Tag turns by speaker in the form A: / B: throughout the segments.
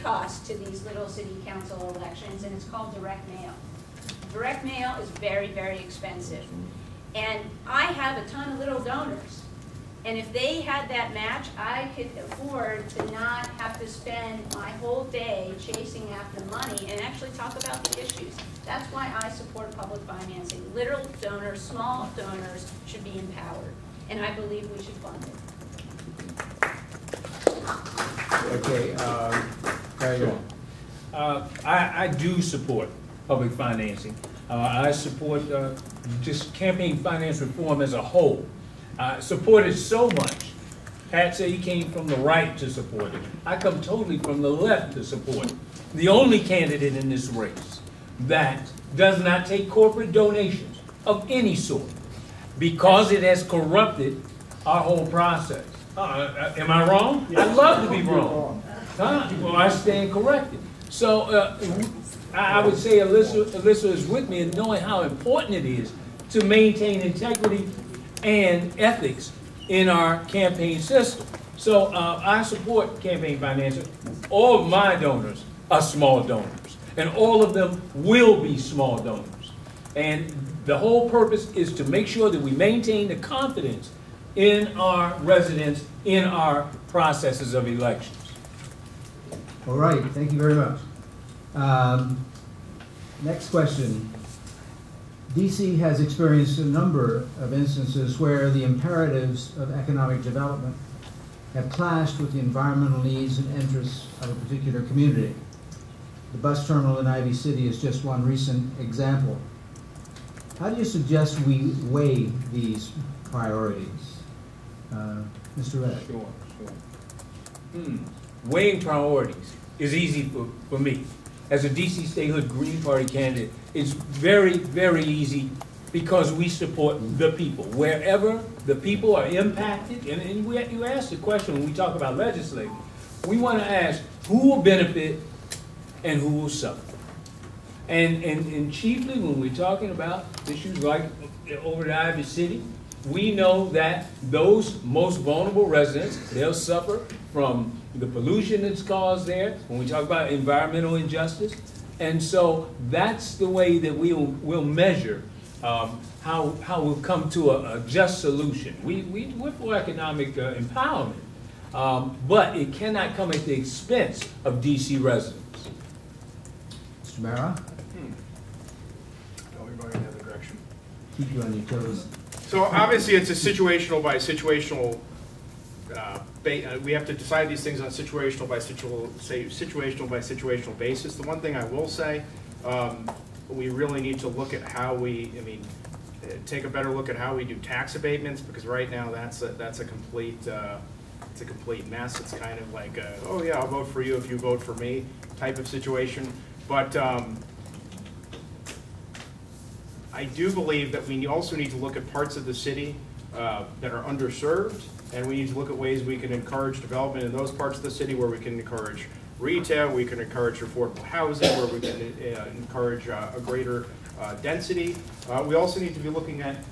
A: cost to these little city council elections, and it's called direct mail. Direct mail is very, very expensive. And I have a ton of little donors. And if they had that match, I could afford to not have to spend my whole day chasing after money and actually talk about the issues. That's why I support public financing. Little donors, small donors should be empowered. And I believe we should fund it.
B: Okay, carry on.
C: I do support public financing. I support just campaign finance reform as a whole. Support it so much. Pat said he came from the right to support it. I come totally from the left to support it. The only candidate in this race that does not take corporate donations of any sort because it has corrupted our whole process. Am I wrong? I'd love to be wrong. Well, I stand corrected. So I would say Alyssa is with me in knowing how important it is to maintain integrity and ethics in our campaign system. So I support campaign financing. All of my donors are small donors, and all of them will be small donors. And the whole purpose is to make sure that we maintain the confidence in our residents, in our processes of elections.
B: All right, thank you very much. Next question. DC has experienced a number of instances where the imperatives of economic development have clashed with the environmental needs and interests of a particular community. The bus terminal in Ivy City is just one recent example. How do you suggest we weigh these priorities? Mr. Red.
C: Sure. Weighing priorities is easy for me. As a DC Statehood Green Party candidate, it's very, very easy because we support the people. Wherever the people are impacted, and you ask the question when we talk about legislating, we want to ask who will benefit and who will suffer. And chiefly when we're talking about issues like over at Ivy City, we know that those most vulnerable residents, they'll suffer from the pollution that's caused there, when we talk about environmental injustice. And so that's the way that we'll measure how we'll come to a just solution. We're for economic empowerment, but it cannot come at the expense of DC residents.
B: Mr. Mara?
D: We're going in the other direction.
B: Keep you on your toes.
D: So obviously it's a situational by situational, we have to decide these things on situational by situational basis. The one thing I will say, we really need to look at how take a better look at how we do tax abatements, because right now that's a complete mess. It's kind of like oh yeah, I'll vote for you if you vote for me type of situation. But I do believe that we also need to look at parts of the city that are underserved, and we need to look at ways we can encourage development in those parts of the city where we can encourage retail, we can encourage affordable housing, where we can encourage a greater density. We also need to be looking at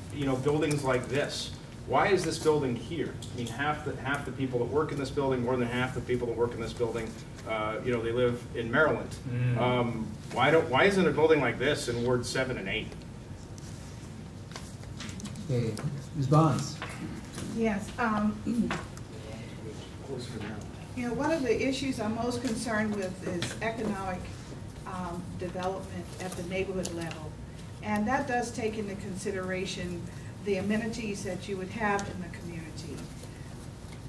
D: buildings like this. Why is this building here? I mean, half the people that work in this building, more than half the people that work in this building, they live in Maryland. Why isn't a building like this in Ward 7 and 8?
B: Okay, Ms. Bonds.
E: Yes. One of the issues I'm most concerned with is economic development at the neighborhood level. And that does take into consideration the amenities that you would have in the community.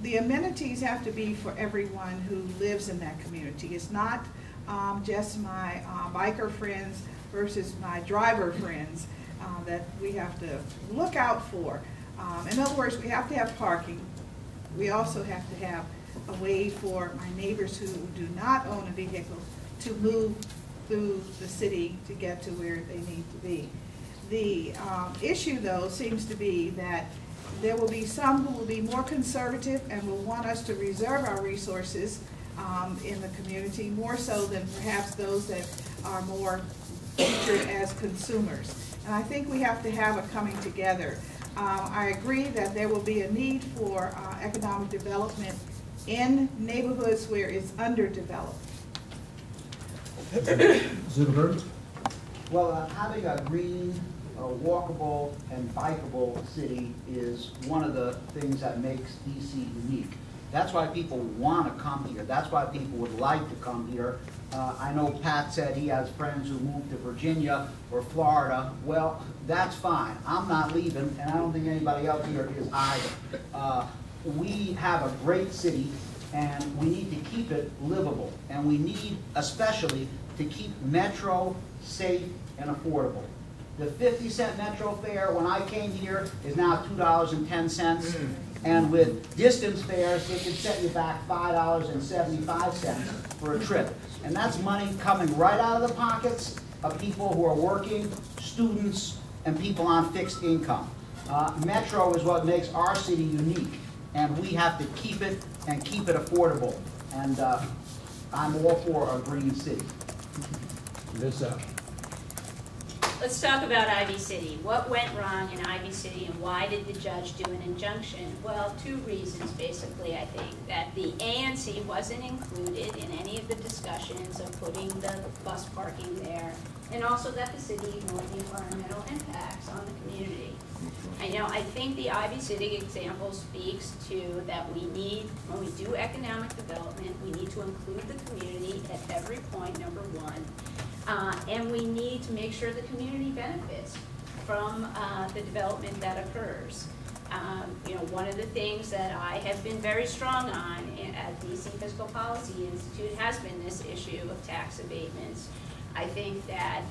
E: The amenities have to be for everyone who lives in that community. It's not just my biker friends versus my driver friends that we have to look out for. In other words, we have to have parking. We also have to have a way for my neighbors who do not own a vehicle to move through the city to get to where they need to be. The issue, though, seems to be that there will be some who will be more conservative and will want us to reserve our resources in the community, more so than perhaps those that are more featured as consumers. And I think we have to have a coming together. I agree that there will be a need for economic development in neighborhoods where it's underdeveloped.
B: Zuckerberg?
F: Well, having a green, walkable, and bikeable city is one of the things that makes DC unique. That's why people want to come here. That's why people would like to come here. I know Pat said he has friends who moved to Virginia or Florida. Well, that's fine. I'm not leaving, and I don't think anybody else here is either. We have a great city, and we need to keep it livable. And we need, especially, to keep Metro safe and affordable. The 50-cent Metro fare when I came here is now $2.10. And with distance fares, it can set you back $5.75 for a trip. And that's money coming right out of the pockets of people who are working, students, and people on fixed income. Metro is what makes our city unique, and we have to keep it and keep it affordable. And I'm all for a green city.
B: Lisa?
A: Let's talk about Ivy City. What went wrong in Ivy City and why did the judge do an injunction? Well, two reasons basically, I think. That the ANC wasn't included in any of the discussions of putting the bus parking there, and also that the city ignored the environmental impacts on the community. I think the Ivy City example speaks to that we need, when we do economic development, we need to include the community at every point, number one. And we need to make sure the community benefits from the development that occurs. One of the things that I have been very strong on at DC Fiscal Policy Institute has been this issue of tax abatements. I think that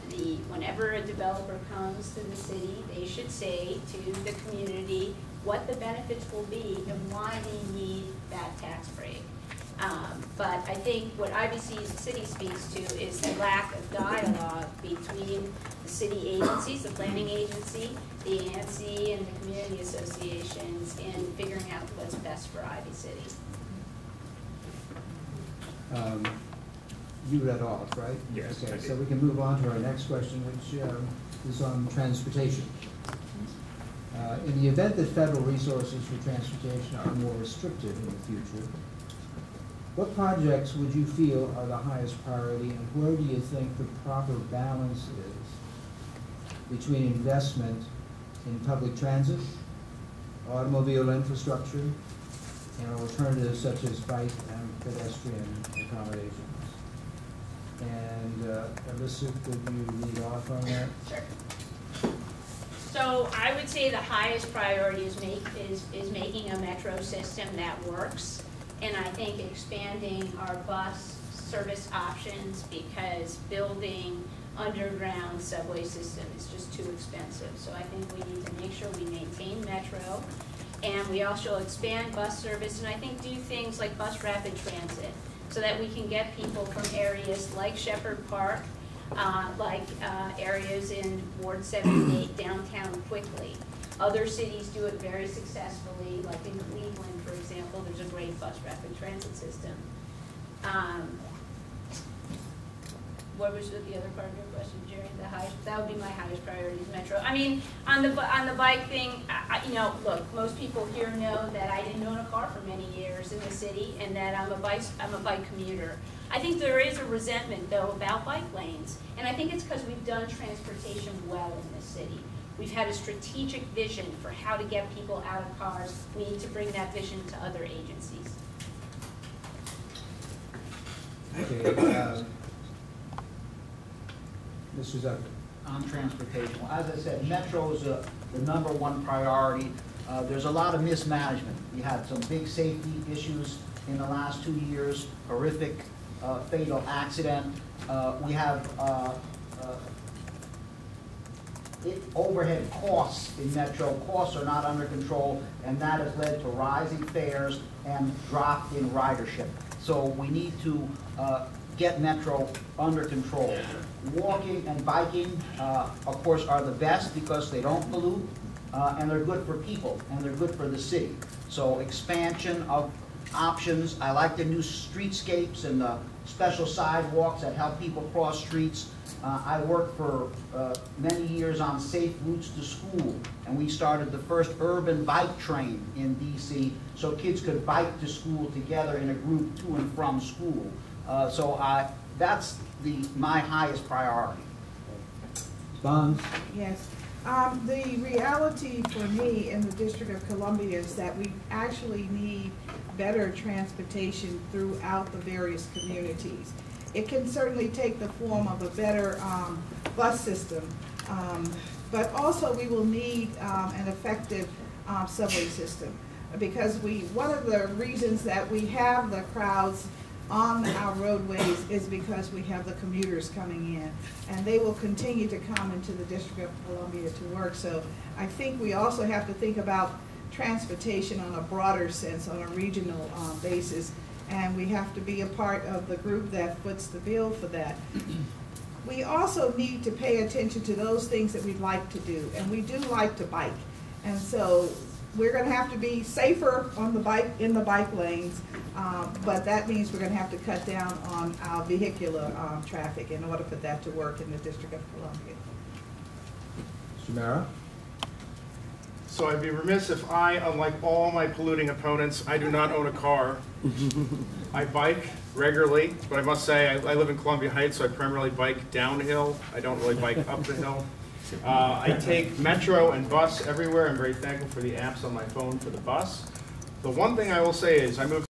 A: whenever a developer comes to the city, they should say to the community what the benefits will be and why they need that tax break. But I think what Ivy City speaks to is the lack of dialogue between the city agencies, the planning agency, the ANC, and the community associations in figuring out what's best for Ivy City.
B: You read off, right?
C: Yes, I
B: Okay,
C: did.
B: so we can move on to our next question, which is on transportation. In the event that federal resources for transportation are more restricted in the future, what projects would you feel are the highest priority, and where do you think the proper balance is between investment in public transit, automobile infrastructure, and alternatives such as bike and pedestrian accommodations? And Alyssa, could you lead off on that?
A: Sure. So I would say the highest priority is making a metro system that works. And I think expanding our bus service options, because building underground subway system is just too expensive. So I think we need to make sure we maintain metro, and we also expand bus service, and I think do things like bus rapid transit, so that we can get people from areas like Shepherd Park, areas in Ward 7 and 8 downtown quickly. Other cities do it very successfully, like in Cleveland, for example, there's a great bus rapid transit system. What was the other part of your question, Jerry? That would be my highest priority is metro. I mean, on the bike thing, look, most people here know that I didn't own a car for many years in the city, and that I'm a bike commuter. I think there is a resentment though about bike lanes, and I think it's because we've done transportation well in this city. We've had a strategic vision for how to get people out of cars. We need to bring that vision to other agencies.
B: Okay, Mr. Zucker.
F: On transportation, well, as I said, Metro is the #1 priority. There's a lot of mismanagement. We had some big safety issues in the last 2 years, horrific fatal accident. We have overhead costs in Metro. Costs are not under control, and that has led to rising fares and drop in ridership. So we need to get Metro under control. Walking and biking, of course, are the best because they don't pollute, and they're good for people, and they're good for the city. So expansion of options. I like the new streetscapes and the special sidewalks that help people cross streets. I worked for many years on safe routes to school, and we started the first urban bike train in DC so kids could bike to school together in a group to and from school. So that's my highest priority.
B: Bonds?
E: Yes. The reality for me in the District of Columbia is that we actually need better transportation throughout the various communities. It can certainly take the form of a better bus system, but also we will need an effective subway system. Because one of the reasons that we have the crowds on our roadways is because we have the commuters coming in, and they will continue to come into the District of Columbia to work. So I think we also have to think about transportation on a broader sense, on a regional basis, and we have to be a part of the group that foots the bill for that. We also need to pay attention to those things that we'd like to do, and we do like to bike, and so we're going to have to be safer on the bike, in the bike lanes, but that means we're going to have to cut down on our vehicular traffic in order for that to work in the District of Columbia.
B: Mr. Mara?
D: So I'd be remiss if I, unlike all my polluting opponents, I do not own a car. I bike regularly, but I must say I live in Columbia Heights, so I primarily bike downhill. I don't really bike up the hill. I take metro and bus everywhere. I'm very thankful for the apps on my phone for the bus. The one thing I will say is I moved